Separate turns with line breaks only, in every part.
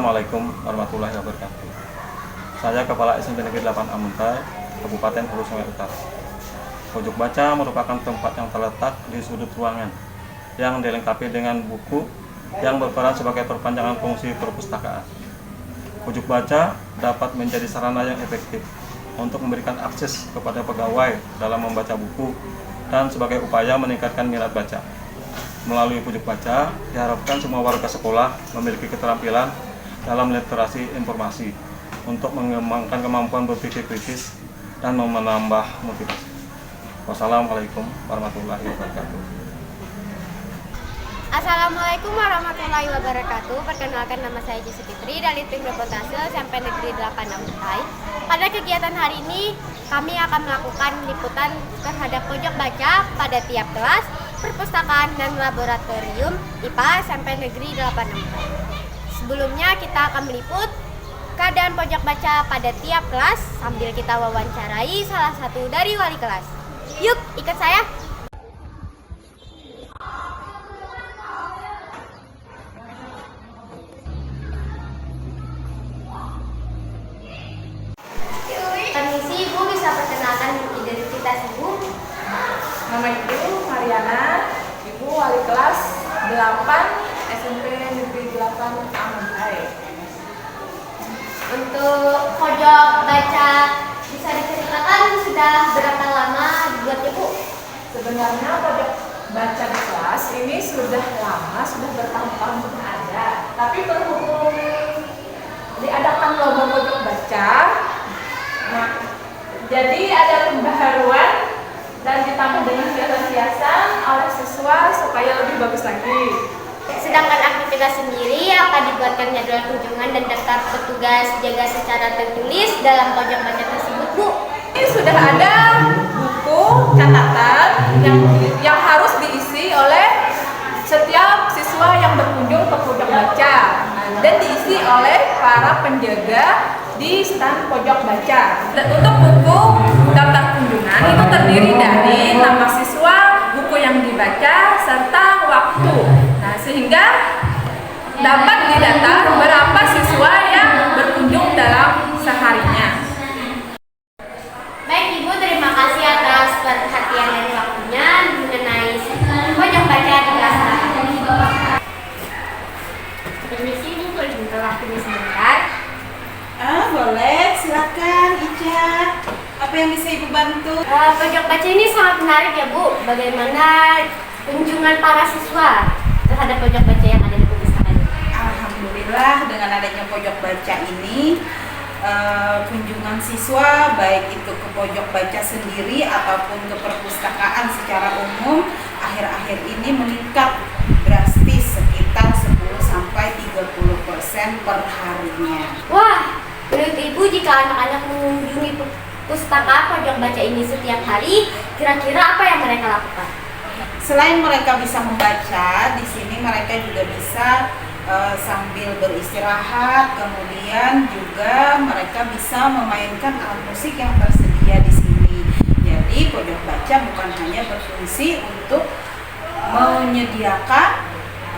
Assalamualaikum warahmatullahi wabarakatuh. Saya Kepala SMP Negeri 8 Amuntai, Kabupaten Hulu Sungai Utara. Pojok baca merupakan tempat yang terletak di sudut ruangan yang dilengkapi dengan buku yang berperan sebagai perpanjangan fungsi perpustakaan. Pojok baca dapat menjadi sarana yang efektif untuk memberikan akses kepada pegawai dalam membaca buku dan sebagai upaya meningkatkan minat baca. Melalui pojok baca, diharapkan semua warga sekolah memiliki keterampilan dalam literasi informasi untuk mengembangkan kemampuan berpikir kritis dan menambah motivasi. Wassalamualaikum warahmatullahi wabarakatuh.
Assalamualaikum warahmatullahi wabarakatuh. Perkenalkan, nama saya Jesse Fitri dari tim reportase SMP Negeri 8 Amuntai. Pada kegiatan hari ini, kami akan melakukan liputan terhadap pojok baca pada tiap kelas, perpustakaan dan laboratorium IPA SMP Negeri 8 Amuntai. Sebelumnya kita akan meliput keadaan pojok baca pada tiap kelas sambil kita wawancarai salah satu dari wali kelas. Yuk, ikut saya. Permisi, Ibu, bisa perkenalkan identitas Ibu?
Nama Ibu Mariana, Ibu wali kelas 8 SMP Negeri 8 Amuntai.
Untuk pojok baca bisa diceritakan sudah berapa lama dibuatnya, Bu?
Sebenarnya pojok baca di kelas ini sudah lama, sudah bertahun-tahun sudah ada. Tapi berhubung diadakan lomba pojok baca, nah jadi ada pembaharuan dan ditambah dengan hiasan-hiasan oleh siswa supaya lebih bagus lagi.
Sedangkan aktivitas sendiri akan dibuatkan jadwal kunjungan dan daftar petugas jaga secara tertulis dalam pojok baca tersebut, Bu.
Ini sudah ada buku catatan yang harus diisi oleh setiap siswa yang berkunjung ke pojok baca dan diisi oleh para penjaga di stand pojok baca. Dan untuk buku daftar kunjungan itu terdiri dari nama siswa, buku yang dibaca, serta waktu. Nah, sehingga dapat didata berapa siswa yang berkunjung dalam seharinya.
Baik, Ibu, terima kasih atas perhatian dan waktunya mengenai pojok baca di kelas. Permisi, Ibu, boleh minta waktunya sebentar?
Boleh, silakan Ica. Apa yang bisa Ibu bantu?
Pojok baca ini sangat menarik ya, Bu. Bagaimana kunjungan para siswa terhadap pojok baca yang ada di perpustakaan ini?
Alhamdulillah, dengan adanya pojok baca ini, kunjungan siswa baik itu ke pojok baca sendiri ataupun ke perpustakaan secara umum akhir-akhir ini meningkat drastis sekitar 10-30% per harinya.
Wah, menurut Ibu, jika anak-anak mengunjungi perpustakaan pojok baca ini setiap hari, kira-kira apa yang mereka lakukan?
Selain mereka bisa membaca, di sini mereka juga bisa sambil beristirahat, kemudian juga mereka bisa memainkan alat musik yang tersedia di sini. Jadi pojok baca bukan hanya berfungsi untuk menyediakan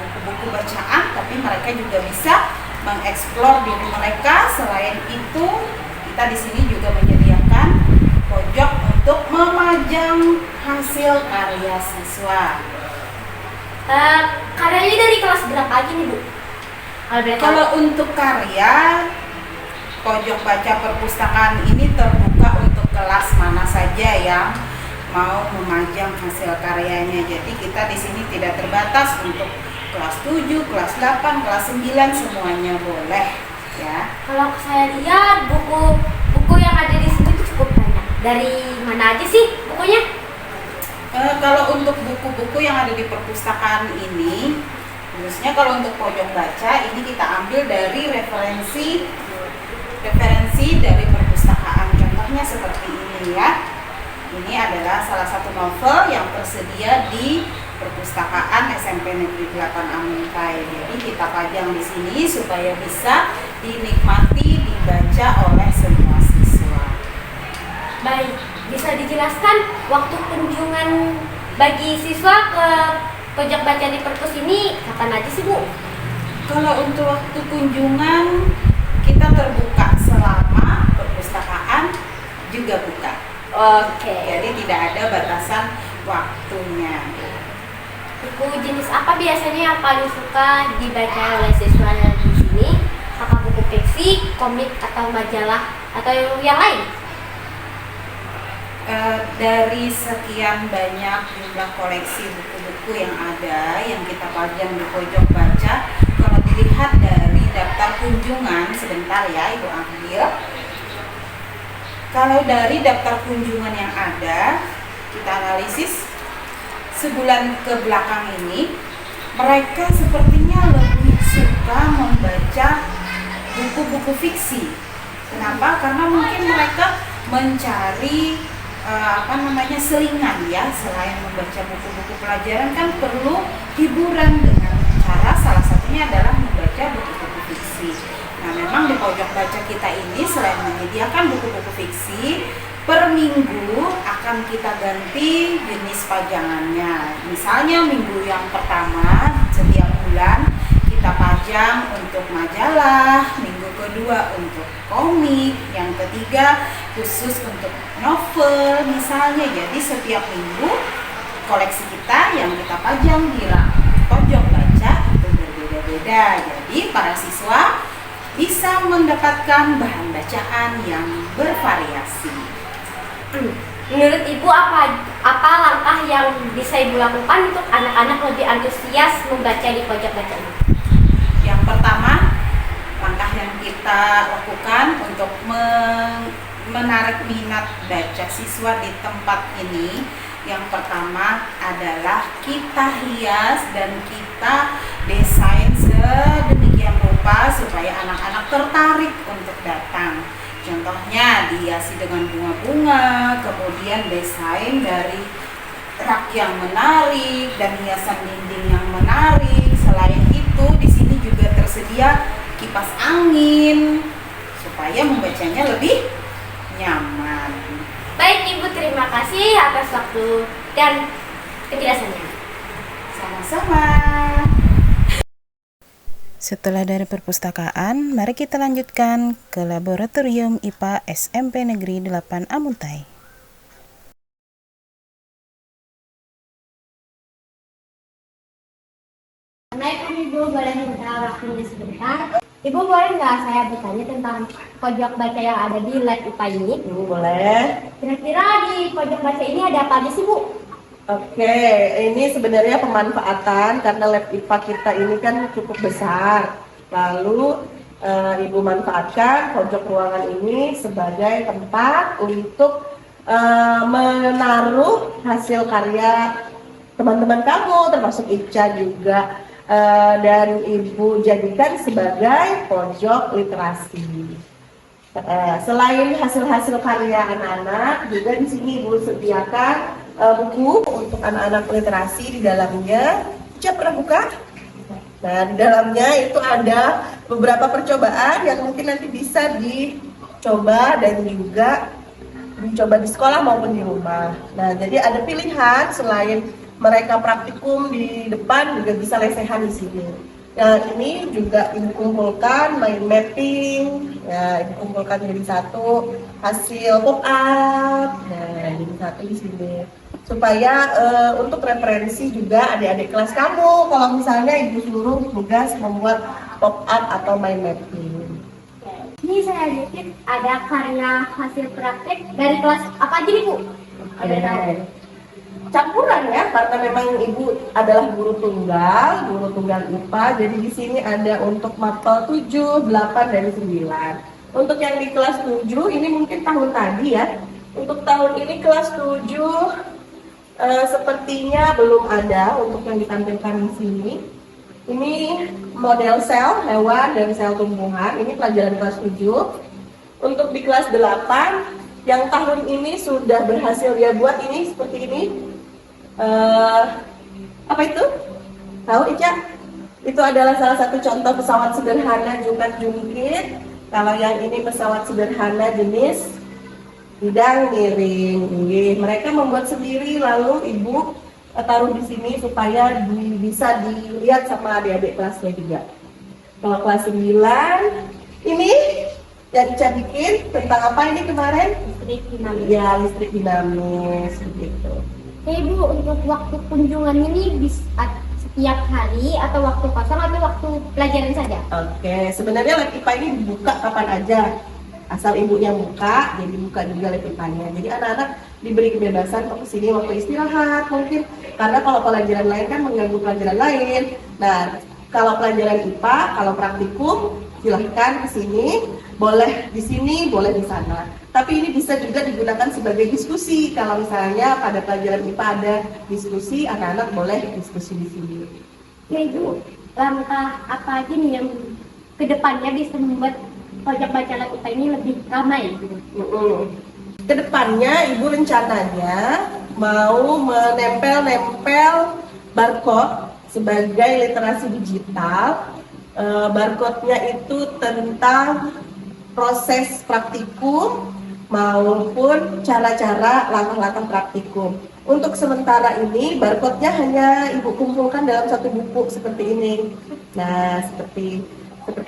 buku-buku bacaan, tapi mereka juga bisa mengeksplor diri mereka. Selain itu, kita di sini juga menyediakan pojok untuk memajang hasil karya siswa.
Karyanya dari kelas berapa aja nih, Bu?
Kalau untuk karya, pojok baca perpustakaan ini terbuka untuk kelas mana saja yang mau memajang hasil karyanya. Jadi kita di sini tidak terbatas untuk kelas 7, kelas 8, kelas 9, semuanya boleh ya.
Kalau saya lihat buku yang ada di sini itu cukup banyak. Dari mana aja sih bukunya?
Kalau untuk buku-buku yang ada di perpustakaan ini, khususnya kalau untuk pojok baca ini kita ambil dari referensi dari perpustakaan. Contohnya seperti ini ya. Ini adalah salah satu novel yang tersedia di perpustakaan SMP Negeri 8 Amuntai. Jadi kita pajang di sini supaya bisa dinikmati, dibaca oleh semua siswa.
Baik, bisa dijelaskan waktu kunjungan bagi siswa ke pojok baca di perpus ini kapan aja sih, Bu?
Kalau untuk waktu kunjungan
Oke.
Jadi tidak ada batasan waktunya.
Buku jenis apa biasanya yang paling suka dibaca oleh siswa di sini? Apakah buku fiksi, komik, atau majalah, atau yang lain?
Dari sekian banyak jumlah koleksi buku-buku yang ada yang kita pajang di pojok baca, kalau dilihat dari daftar kunjungan, sebentar ya Ibu ambil. Kalau dari daftar kunjungan yang ada, kita analisis sebulan ke belakang ini, mereka sepertinya lebih suka membaca buku-buku fiksi. Kenapa? Karena mungkin mereka mencari selingan ya. Selain membaca buku-buku pelajaran kan perlu hiburan dengan cara salah satunya adalah membaca buku-buku fiksi. Nah, memang di pojok baca kita ini selain menyediakan buku-buku fiksi, per minggu akan kita ganti jenis pajangannya. Misalnya minggu yang pertama setiap bulan kita pajang untuk majalah, minggu kedua untuk komik, yang ketiga khusus untuk novel misalnya. Jadi setiap minggu koleksi kita yang kita pajang di pojok baca itu berbeda-beda. Jadi para siswa bisa mendapatkan bahan bacaan yang bervariasi.
Menurut Ibu apa langkah yang bisa Ibu lakukan untuk anak-anak lebih antusias membaca di pojok baca ini?
Yang pertama, langkah yang kita lakukan untuk menarik minat baca siswa di tempat ini, yang pertama adalah kita hias dan kita desain sedemikian rupa supaya anak-anak tertarik untuk datang. Contohnya dihiasi dengan bunga-bunga, kemudian desain dari rak yang menarik dan hiasan dinding yang menarik. Selain itu, di sini juga tersedia kipas angin supaya membacanya lebih nyaman.
Baik Ibu, terima kasih atas waktu dan penjelasannya.
Sama-sama.
Setelah dari perpustakaan, mari kita lanjutkan ke Laboratorium IPA SMP Negeri 8 Amuntai.
Assalamualaikum Ibu, boleh minta waktunya sebentar? Ibu boleh nggak saya bertanya tentang pojok baca yang ada di lab IPA ini?
Boleh.
Kira-kira di pojok baca ini ada apa aja sih Bu?
Oke, ini sebenarnya pemanfaatan karena lab IPA kita ini kan cukup besar. Lalu Ibu manfaatkan pojok ruangan ini sebagai tempat untuk menaruh hasil karya teman-teman kamu, termasuk Ica juga, dan Ibu jadikan sebagai pojok literasi. Selain hasil-hasil karya anak-anak, juga di sini Ibu sediakan buku untuk anak-anak literasi. Di dalamnya, Ica pernah buka? Nah, di dalamnya itu ada beberapa percobaan yang mungkin nanti bisa dicoba dan juga dicoba di sekolah maupun di rumah. Nah, jadi ada pilihan selain mereka praktikum di depan juga bisa lesehan di sini. Nah, ini juga dikumpulkan mind mapping, ya, dikumpulkan jadi satu hasil pop up, nah jadi satu di sini. Supaya untuk referensi juga adik-adik kelas kamu, kalau misalnya Ibu suruh tugas membuat pop up atau mind mapping.
Ini saya lihat ada karya hasil praktek dari kelas apa aja nih Bu? Ada
Campuran ya, karena memang Ibu adalah guru tunggal IPA, jadi di sini ada untuk mapel 7, 8, dan 9. Untuk yang di kelas 7, ini mungkin tahun tadi ya. Untuk tahun ini kelas 7 sepertinya belum ada untuk yang ditampilkan di sini. Ini model sel hewan dan sel tumbuhan, ini pelajaran kelas 7. Untuk di kelas 8, yang tahun ini sudah berhasil dia buat ini seperti ini. Apa itu? Tahu Ica? Itu adalah salah satu contoh pesawat sederhana jungkat-jungkit. Kalau yang ini pesawat sederhana jenis bidang miring. Mereka membuat sendiri, lalu Ibu taruh di sini supaya bisa dilihat sama adik-adik kelasnya juga. Kalau kelas 9, ini yang Ica bikin tentang apa ini kemarin?
Listrik dinamis.
Ya, listrik dinamis begitu.
Oke Bu, untuk waktu kunjungan ini bisa setiap hari atau waktu kosong atau waktu pelajaran saja?
Oke, sebenarnya lab IPA ini dibuka kapan aja. Asal ibunya buka, jadi buka juga lab IPA-nya. Jadi anak-anak diberi kebebasan untuk kesini waktu istirahat mungkin. Karena kalau pelajaran lain kan mengganggu pelajaran lain. Nah, kalau pelajaran IPA, kalau praktikum, silahkan kesini. Boleh di sini, boleh di sana. Tapi ini bisa juga digunakan sebagai diskusi. Kalau misalnya pada pelajaran IPA ada diskusi, anak-anak boleh diskusi di sini.
Ya Ibu, langkah apa aja nih yang kedepannya bisa membuat pojok baca lab IPA ini lebih ramai?
Kedepannya Ibu rencananya mau menempel-nempel barcode sebagai literasi digital. Barcode-nya itu tentang proses praktikum maupun cara-cara langkah-langkah praktikum. Untuk sementara ini barcode-nya hanya Ibu kumpulkan dalam satu buku seperti ini. Nah, seperti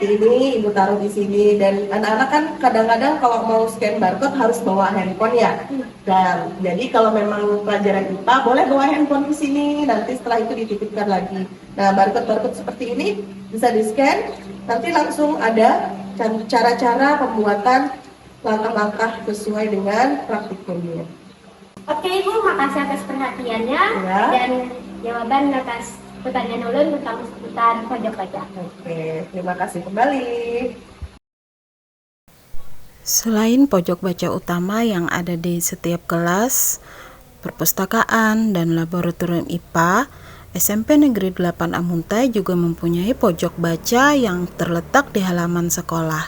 ini Ibu taruh di sini, dan anak-anak kan kadang-kadang kalau mau scan barcode harus bawa handphone ya. Dan jadi kalau memang pelajaran IPA boleh bawa handphone ke sini, nanti setelah itu dititipkan lagi. Nah, barcode seperti ini bisa di-scan, nanti langsung ada cara-cara pembuatan langkah-langkah sesuai dengan praktikumnya.
Oke Ibu, makasih atas perhatiannya
Ya.
dan jawaban atas pertanyaan ulun tentang seputar pojok baca.
Oke, terima kasih kembali.
Selain pojok baca utama yang ada di setiap kelas, perpustakaan, dan laboratorium IPA, SMP Negeri 8 Amuntai juga mempunyai pojok baca yang terletak di halaman sekolah.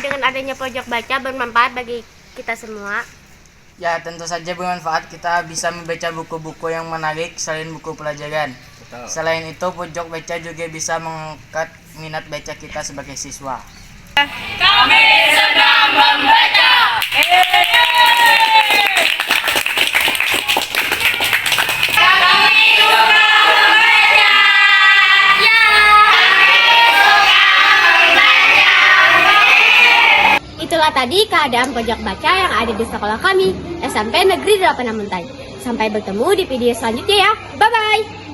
Dengan adanya pojok baca bermanfaat bagi kita semua.
Ya, tentu saja bermanfaat. Kita bisa membaca buku-buku yang menarik selain buku pelajaran. Selain itu, pojok baca juga bisa mengangkat minat baca kita sebagai siswa.
Kami sedang membaca. Kami suka membaca. Ya.
Itulah tadi keadaan pojok baca yang ada di sekolah kami, SMP Negeri 8 Amuntai. Sampai bertemu di video selanjutnya ya. Bye-bye.